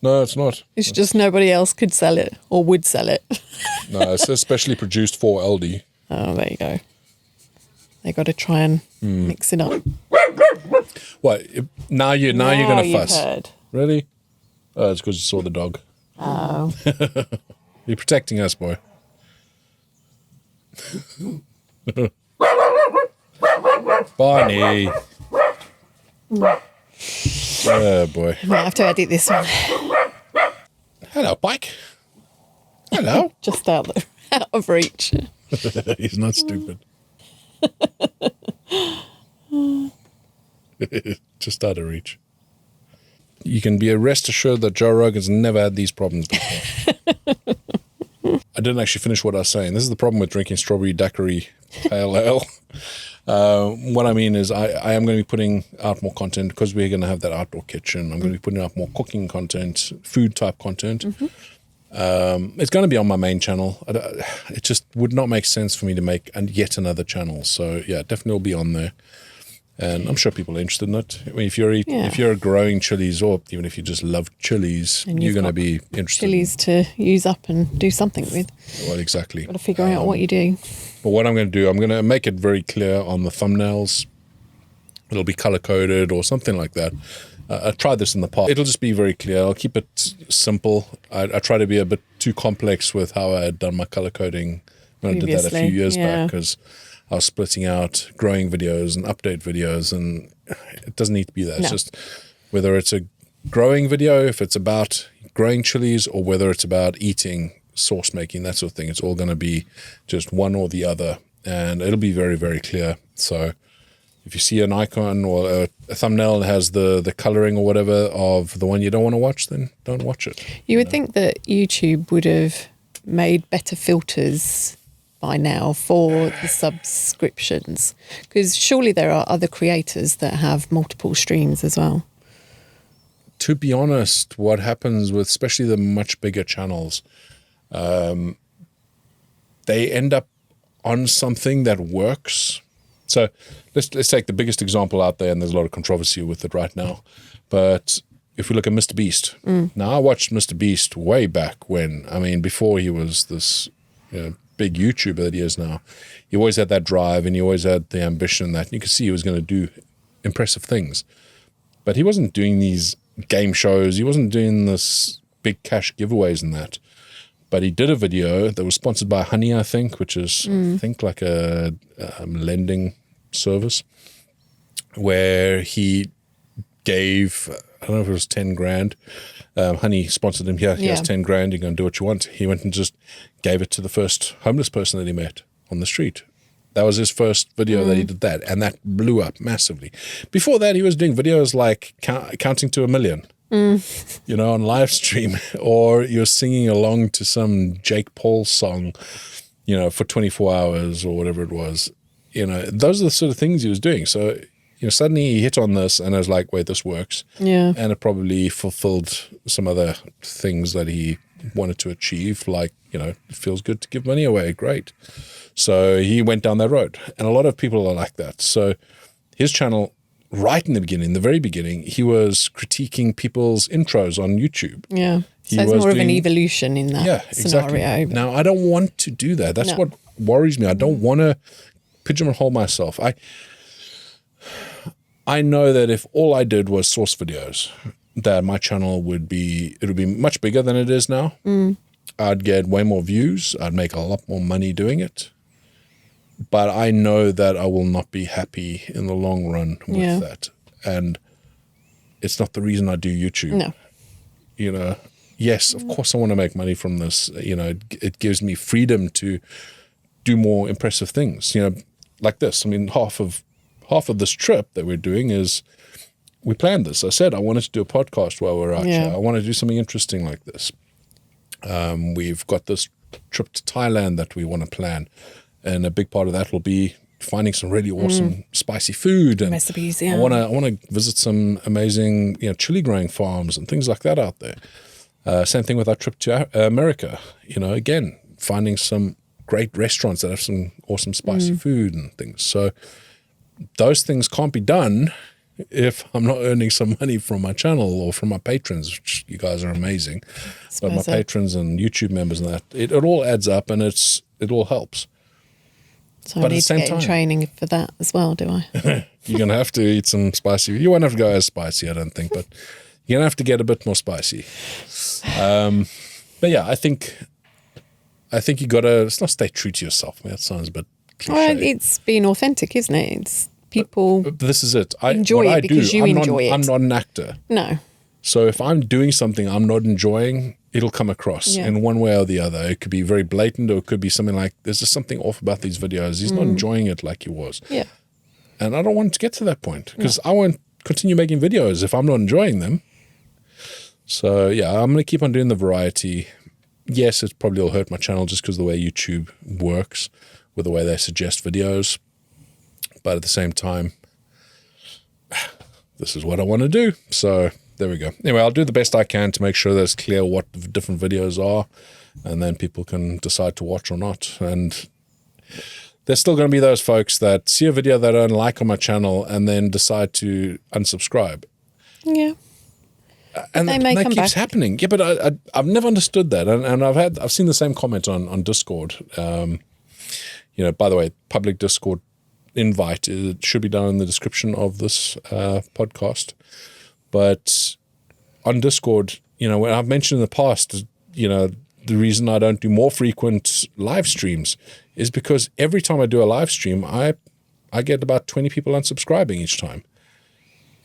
No, it's not. It's just nobody else could sell it or would sell it. No, it says specially produced for LD. Oh, there you go. They got to try and mix it up. What? Now you're gonna you've fuss. heard. Really? Oh, it's because you saw the dog. Oh. You're protecting us, boy. Barney. Oh boy. Might have to edit this one. Hello, Pike. Hello. Just out of reach. He's not stupid. Just out of reach. You can be rest assured that Joe Rogan's never had these problems before. I didn't actually finish what I was saying. This is the problem with drinking strawberry daiquiri pale ale. What I mean is I am going to be putting out more content because we're going to have that outdoor kitchen. I'm going to be putting out more cooking content, food type content. It's going to be on my main channel. It just would not make sense for me to make yet another channel. So yeah, definitely will be on there. And I'm sure people are interested in it. I mean, if you're growing chilies, or even if you just love chilies, And you're you've going to got be interested. Chilies to use up and do something with. Well, exactly. Got to figure out what you do. But what I'm going to do, I'm going to make it very clear on the thumbnails. It'll be color coded or something like that. I tried this in the past. It'll just be very clear. I'll keep it simple. I try to be a bit too complex with how I had done my color coding when I did that a few Previously, years yeah. back, because I was splitting out growing videos and update videos, and it doesn't need to be that. It's No. just whether it's a growing video, if it's about growing chilies, or whether it's about eating, sauce making, that sort of thing. It's all going to be just one or the other, and it'll be very, very clear. So if you see an icon or a thumbnail that has the coloring or whatever of the one you don't want to watch, then don't watch it. You would think that YouTube would have made better filters by now for the subscriptions, because surely there are other creators that have multiple streams as well. To be honest, what happens with especially the much bigger channels, they end up on something that works. So let's take the biggest example out there, and there's a lot of controversy with it right now. But if we look at Mr. Beast, now I watched Mr. Beast way back when, I mean, before he was this big YouTuber that he is now. He always had that drive, and he always had the ambition that you could see he was going to do impressive things. But he wasn't doing these game shows. He wasn't doing this big cash giveaways and that. But he did a video that was sponsored by Honey, I think, which is, I think, like a lending service. where he gave, I don't know if it was 10 grand. Honey sponsored him here. Here's 10 grand. You're going to do what you want. He went and just gave it to the first homeless person that he met on the street. That was his first video that he did that. And that blew up massively. Before that, he was doing videos like counting to 1 million, you know, on live stream, or you're singing along to some Jake Paul song, you know, for 24 hours or whatever it was. You know, those are the sort of things he was doing. So, you know, suddenly he hit on this and I was like, wait, this works. Yeah. And it probably fulfilled some other things that he wanted to achieve, like, you know, it feels good to give money away. Great. So he went down that road. And a lot of people are like that. So his channel, right in the beginning, the very beginning, he was critiquing people's intros on YouTube. Yeah. So it's more of an evolution in that scenario. Exactly. Now, I don't want to do that. That's what worries me. I don't want to pigeonhole myself. I know that if all I did was source videos, that my channel would be much bigger than it is now. I'd get way more views. I'd make a lot more money doing it. But I know that I will not be happy in the long run with that. And it's not the reason I do YouTube. No. You know, yes, of course I want to make money from this. You know, it gives me freedom to do more impressive things, you know, like this. I mean, half of this trip that we're doing is we planned this. I said I wanted to do a podcast while we're out here. I want to do something interesting like this. We've got this trip to Thailand that we want to plan, and a big part of that will be finding some really awesome spicy food and recipes. I want to visit some amazing, you know, chili growing farms and things like that out there. Same thing with our trip to America. You know, again, finding some great restaurants that have some awesome spicy food and things. So those things can't be done if I'm not earning some money from my channel or from my patrons, which you guys are amazing. But my patrons and YouTube members and that, it all adds up and it all helps. So but I need to get in training for that as well, do I? You're going to have to eat some spicy. You won't have to go as spicy, I don't think, but you're going to have to get a bit more spicy. But yeah, I think you got to, let's not stay true to yourself. That sounds a bit cliche. Well, it's being authentic, isn't it? It's people but this is it. enjoy it because you enjoy it. I'm not an actor. No. So if I'm doing something I'm not enjoying, it'll come across in one way or the other. It could be very blatant or it could be something like, there's just something off about these videos. He's not enjoying it like he was. Yeah. And I don't want to get to that point because I won't continue making videos if I'm not enjoying them. So yeah, I'm going to keep on doing the variety. Yes, it probably will hurt my channel just because of the way YouTube works with the way they suggest videos. But at the same time, this is what I want to do. So there we go. Anyway, I'll do the best I can to make sure that it's clear what the different videos are, and then people can decide to watch or not. And there's still going to be those folks that see a video they don't like on my channel and then decide to unsubscribe. Yeah. And that keeps happening. Yeah, but I've never understood that. And I've seen the same comment on Discord. You know, by the way, public Discord invite, it should be down in the description of this podcast. But on Discord, you know, when I've mentioned in the past, you know, the reason I don't do more frequent live streams is because every time I do a live stream, I get about 20 people unsubscribing each time.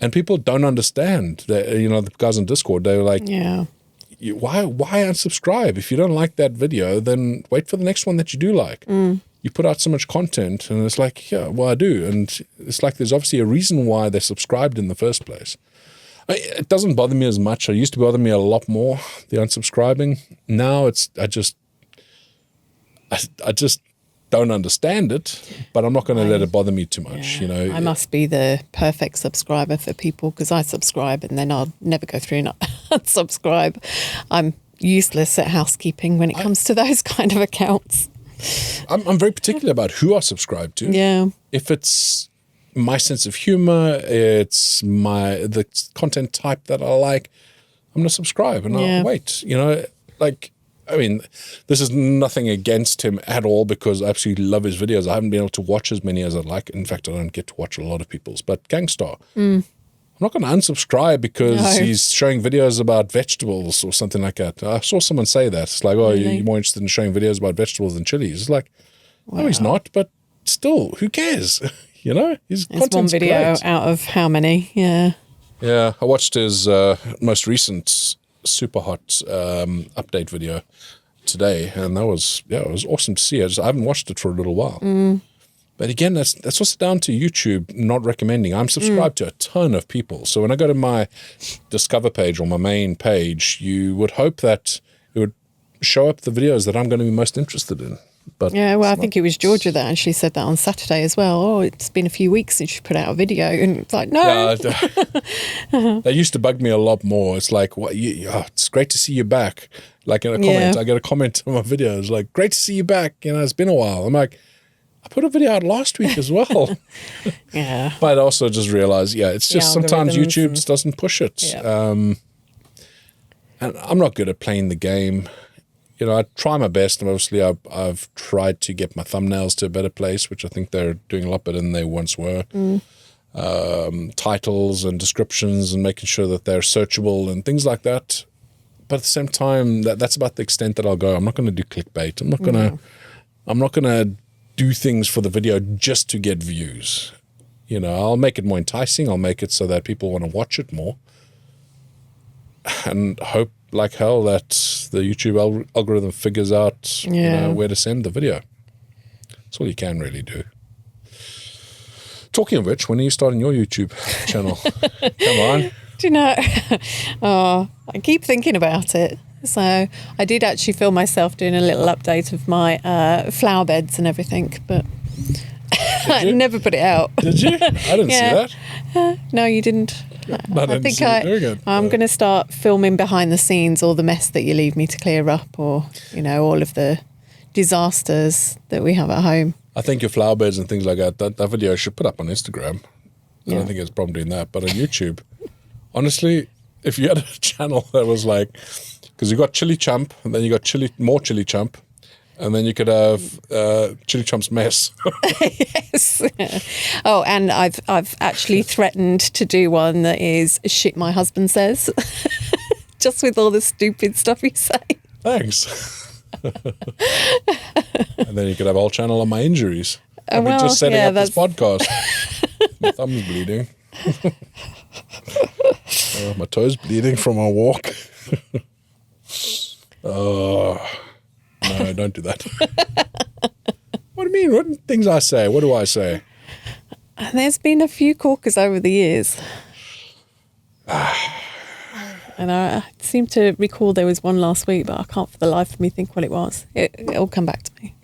And people don't understand that, you know, the guys on Discord, they're like, why unsubscribe? If you don't like that video, then wait for the next one that you do like. You put out so much content, and it's like, yeah, well, I do. And it's like there's obviously a reason why they subscribed in the first place. It doesn't bother me as much. It used to bother me a lot more, the unsubscribing. Now I just don't understand it, but I'm not going to let it bother me too much. You know, I must be the perfect subscriber for people because I subscribe and then I'll never go through and unsubscribe. I'm useless at housekeeping when it comes to those kind of accounts. I'm very particular about who I subscribe to. Yeah. If it's my sense of humor, it's the content type that I like, I'm going to subscribe and I'll wait. You know, like, I mean, this is nothing against him at all because I absolutely love his videos. I haven't been able to watch as many as I'd like. In fact, I don't get to watch a lot of people's. But Gangstar, I'm not going to unsubscribe because he's showing videos about vegetables or something like that. I saw someone say that. It's like, you're more interested in showing videos about vegetables than chilies. It's like, no, he's not. But still, who cares? you know? His It's one video great. out of how many? Yeah. Yeah, I watched his most recent super hot update video today, and that was it was awesome to see. I haven't watched it for a little while. But again, that's also down to YouTube not recommending. I'm subscribed to a ton of people, so when I go to my Discover page or my main page, you would hope that it would show up the videos that I'm going to be most interested in. But Yeah, well, I think it was Georgia that actually said that on Saturday as well. Oh, it's been a few weeks since you put out a video. And it's like, no. They used to bug me a lot more. It's like, it's great to see you back. Like in a comment, I get a comment on my videos like, great to see you back. You know, it's been a while. I'm like, I put a video out last week as well. Yeah. But I also just realized, it's just sometimes YouTube just doesn't push it. Yeah. And I'm not good at playing the game. You know, I try my best, and obviously I've tried to get my thumbnails to a better place, which I think they're doing a lot better than they once were. Titles and descriptions and making sure that they're searchable and things like that. But at the same time, that's about the extent that I'll go. I'm not going to do clickbait. I'm not gonna do things for the video just to get views. You know, I'll make it more enticing. I'll make it so that people want to watch it more, and hope like hell that the YouTube algorithm figures out where to send the video. That's all you can really do. Talking of which, when are you starting your YouTube channel? Come on. Do you know? I keep thinking about it. So I did actually film myself doing a little update of my flower beds and everything, but I never put it out. Did you? I didn't see that. No, you didn't. I think I'm going to start filming behind the scenes, all the mess that you leave me to clear up, or all of the disasters that we have at home. I think your flower beds and things like that video I should put up on Instagram. I don't think there's a problem doing that, but on YouTube, honestly, if you had a channel that was like, because you got ChilliChump, and then you got more ChilliChump, and then you could have ChilliChump's mess. Yes. Oh, and I've actually threatened to do one that is shit my husband says, just with all the stupid stuff you say. Thanks. And then you could have a whole channel on my injuries. I've been just setting up this podcast. My thumb's bleeding. My toes bleeding from our walk. No, don't do that. What do you mean? What things I say? What do I say? There's been a few corkers over the years. And I seem to recall there was one last week, but I can't for the life of me think what it was. It'll come back to me.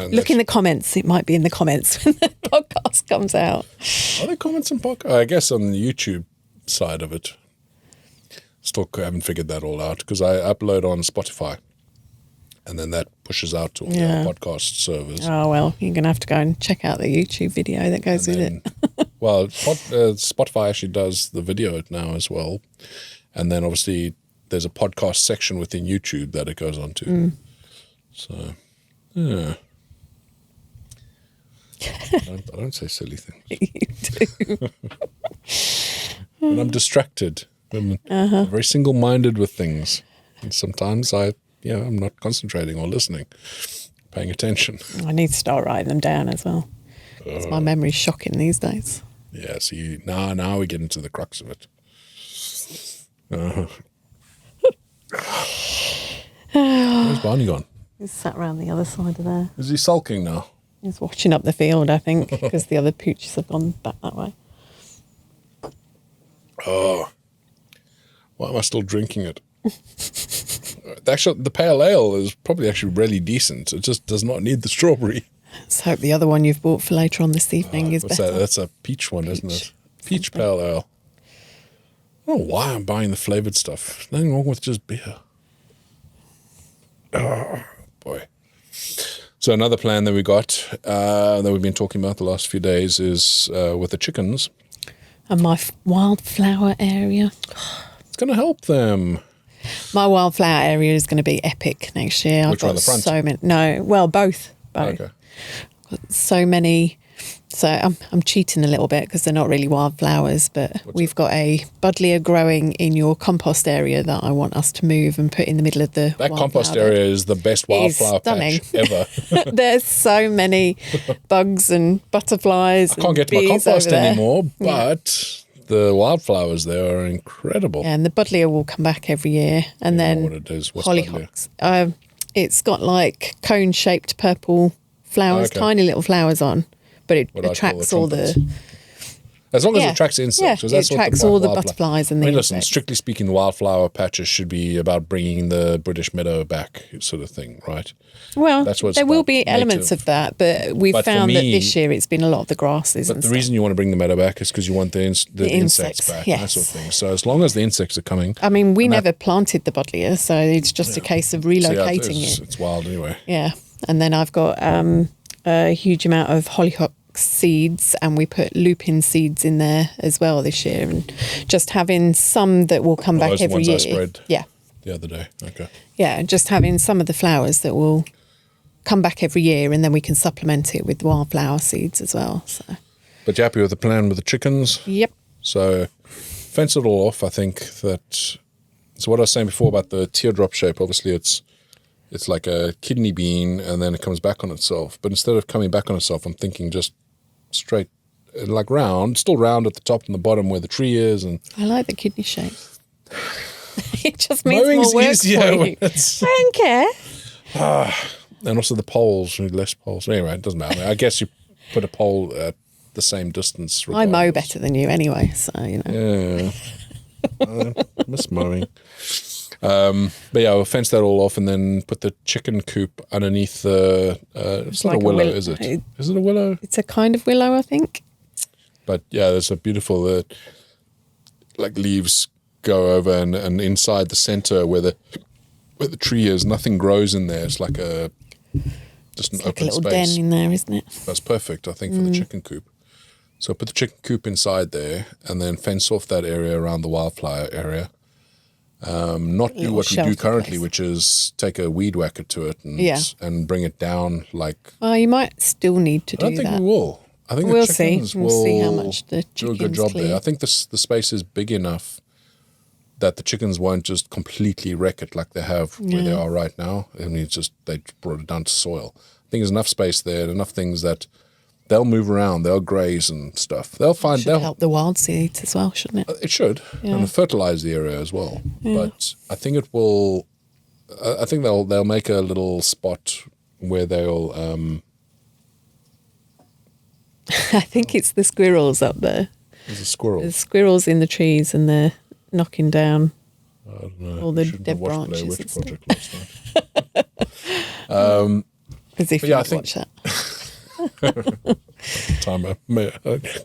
Look in the comments. It might be in the comments when the podcast comes out. Are there comments on podcast? I guess on the YouTube side of it. Still haven't figured that all out because I upload on Spotify. And then that pushes out to all the podcast servers. Oh, well, you're going to have to go and check out the YouTube video that goes with it. Well, Spotify actually does the video now as well. And then obviously there's a podcast section within YouTube that it goes on to. So, yeah. I don't say silly things. You do. When I'm distracted. I'm very single-minded with things. And sometimes I'm not concentrating or listening, paying attention. I need to start writing them down as well. My memory's shocking these days. Yeah, see, now we get into the crux of it. Where's Barney gone? He's sat around the other side of there. Is he sulking now? He's watching up the field, I think, because the other pooches have gone back that way. Oh, why am I still drinking it? Actually, the pale ale is probably actually really decent. It just does not need the strawberry. Let's hope the other one you've bought for later on this evening is better. That's a peach one, isn't it? Peach pale ale. I don't know why I'm buying the flavoured stuff. Nothing wrong with just beer. Oh, boy. So another plan that we got, that we've been talking about the last few days is with the chickens. And my wildflower area. It's going to help them. My wildflower area is going to be epic next year. Which one, the front? So many. No, well, both. Okay. So many So I'm cheating a little bit because they're not really wildflowers, but we've got a buddleia growing in your compost area that I want us to move and put in the middle of the That compost area is the best wildflower patch ever. There's so many bugs and butterflies. I can't get to my compost anymore, but the wildflowers there are incredible. Yeah, and the buddleia will come back every year. And then what it is. What's hollyhocks. It's got like cone-shaped purple flowers, tiny little flowers on. But it attracts all the... As long as it attracts insects. Yeah, it attracts all the butterflies and the insects. Listen, strictly speaking, wildflower patches should be about bringing the British meadow back sort of thing, right? Well, there will be elements of that, but we've found that this year it's been a lot of the grasses. But the reason you want to bring the meadow back is because you want the insects back, that sort of thing. So as long as the insects are coming... I mean, we never planted the buddleia, so it's just a case of relocating it. It's wild anyway. Yeah, and then I've got a huge amount of hollyhock seeds, and we put lupin seeds in there as well this year, and just having some that will come back every year. I spread the other day. Okay. Yeah, just having some of the flowers that will come back every year, and then we can supplement it with wildflower seeds as well. So. But you're happy with the plan with the chickens? Yep. So fence it all off. I think that... So what I was saying before about the teardrop shape, obviously it's like a kidney bean and then it comes back on itself. But instead of coming back on itself, I'm thinking just straight, like round, still round at the top and the bottom where the tree is. And I like the kidney shape. It just means more work easier for you. I don't care. And also the poles, less poles. Anyway, it doesn't matter. I guess you put a pole at the same distance. I mow better than you anyway, so, you know. Yeah. I miss mowing. But yeah, we'll fence that all off and then put the chicken coop underneath the... it's not like a willow, is it? Is it a willow? It's a kind of willow, I think. But yeah, there's a beautiful... like leaves go over and inside the center where the tree is, nothing grows in there. It's like just an open little space. Den in there, isn't it? That's perfect, I think, for the chicken coop. So put the chicken coop inside there and then fence off that area around the wildflower area. Not do what we do currently, which is take a weed whacker to it and bring it down like... You might still need to do that. I don't think we will. I think we'll the chickens see. We'll see how much the chickens do a good job clear. there. I think the space is big enough that the chickens won't just completely wreck it like they have where they are right now. I mean, it's just they brought it down to soil. I think there's enough space there, enough things that they'll move around, they'll graze and stuff. They'll help the wild seeds as well, shouldn't it? It should, and fertilize the area as well. Yeah. But I think it will. I think they'll make a little spot where they'll. I think it's the squirrels up there. There's a squirrel. There's squirrels in the trees, and they're knocking down I don't know. all the dead branches. And stuff. As if you watch that. Time I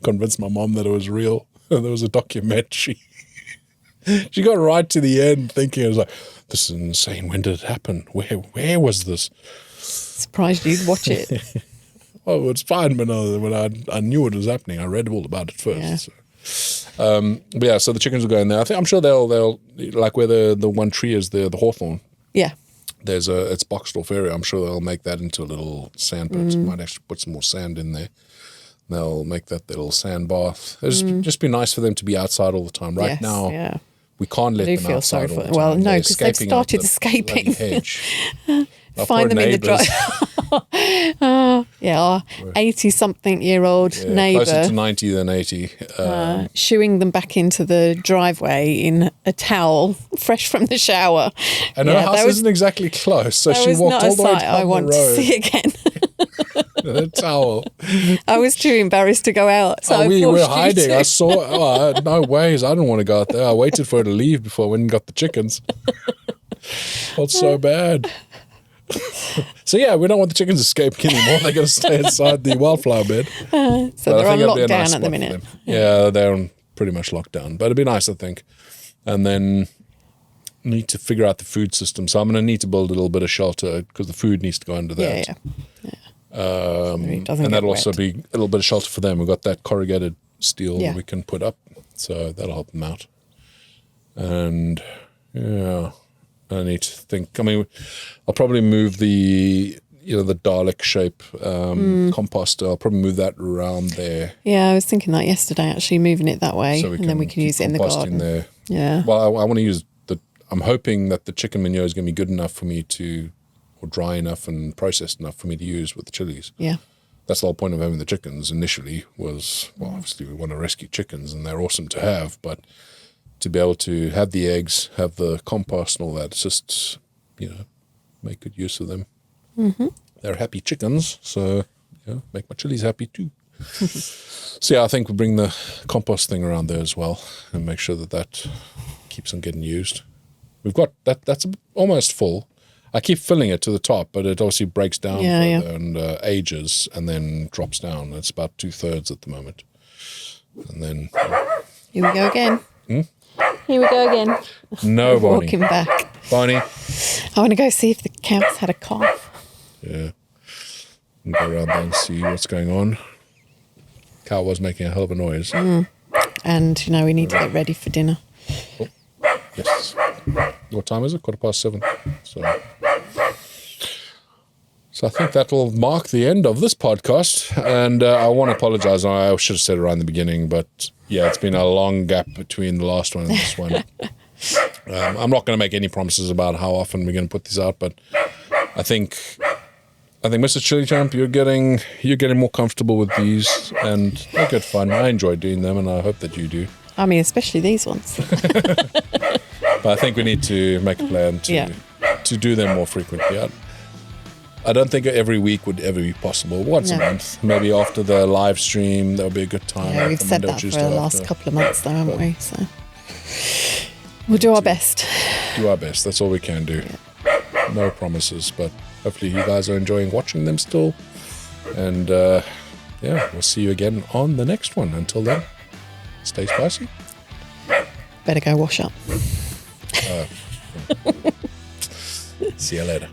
convinced my mom that it was real. There was a documentary. She got right to the end thinking, I was like, this is insane. When did it happen? Where was this? Surprised you'd watch it. Well, it's fine, but when I knew it was happening, I read all about it first. Yeah. So. But yeah, so the chickens will go in there. I'm sure they'll like where the one tree is, the hawthorn. Yeah. It's boxed off area. I'm sure they'll make that into a little sand pit. Might actually put some more sand in there. They'll make that their little sand bath. It'll just be nice for them to be outside all the time. Right now, we can't let them outside all the time. Well, no, because they've started escaping. Find them in the drive. Our 80-something-year-old neighbour. Closer to 90 than 80. Shooing them back into the driveway in a towel, fresh from the shower. And her house isn't exactly close, so she walked all the way down the road. I want to see again. A towel. I was too embarrassed to go out. So we were hiding. I saw, no ways. I didn't want to go out there. I waited for her to leave before I went and got the chickens. Felt so bad. So yeah, we don't want the chickens escaping anymore. They're going to stay inside the wildflower bed. So they're on lockdown at the minute. Yeah, they're pretty much locked down. But it'd be nice, I think. And then need to figure out the food system. So I'm going to need to build a little bit of shelter because the food needs to go under that. Yeah. And that'll also be a little bit of shelter for them. We've got that corrugated steel that we can put up. So that'll help them out. And I need to think. I mean, I'll probably move the the Dalek shape composter. I'll probably move that around there. Yeah, I was thinking that yesterday, actually, moving it that way, So and then we can use it in the garden. There. Yeah. Well, I want to use I'm hoping that the chicken manure is going to be good enough for me or dry enough and processed enough for me to use with the chilies. Yeah. That's the whole point of having the chickens initially was, well, obviously we want to rescue chickens and they're awesome to have, but to be able to have the eggs, have the compost and all that, it's just, make good use of them. Mm-hmm. They're happy chickens, so make my chilies happy too. So yeah, I think we'll bring the compost thing around there as well and make sure that keeps on getting used. We've got that's almost full. I keep filling it to the top, but it obviously breaks down further and ages and then drops down. It's about 2/3 at the moment. And then... Here we go again. Here we go again. No, Bonnie. Walking back. Bonnie. I want to go see if the cow's had a calf. Yeah. And go around there and see what's going on. Cow was making a hell of a noise. And, we need to get ready for dinner. Oh, yes. What time is it? 7:15. So I think that will mark the end of this podcast. And I want to apologize. I should have said it right in the beginning, but yeah, it's been a long gap between the last one and this one. I'm not going to make any promises about how often we're going to put these out, but I think Mr. ChilliChump, you're getting more comfortable with these, and they're good fun. I enjoy doing them, and I hope that you do. I mean, especially these ones. But I think we need to make a plan to do them more frequently. I don't think every week would ever be possible. Once a month, maybe after the live stream, that would be a good time. Yeah, we've said that for the last couple of months, though, haven't we? So we'll do our best. Do our best. That's all we can do. Yeah. No promises, but hopefully you guys are enjoying watching them still. And we'll see you again on the next one. Until then, stay spicy. Better go wash up. See you later.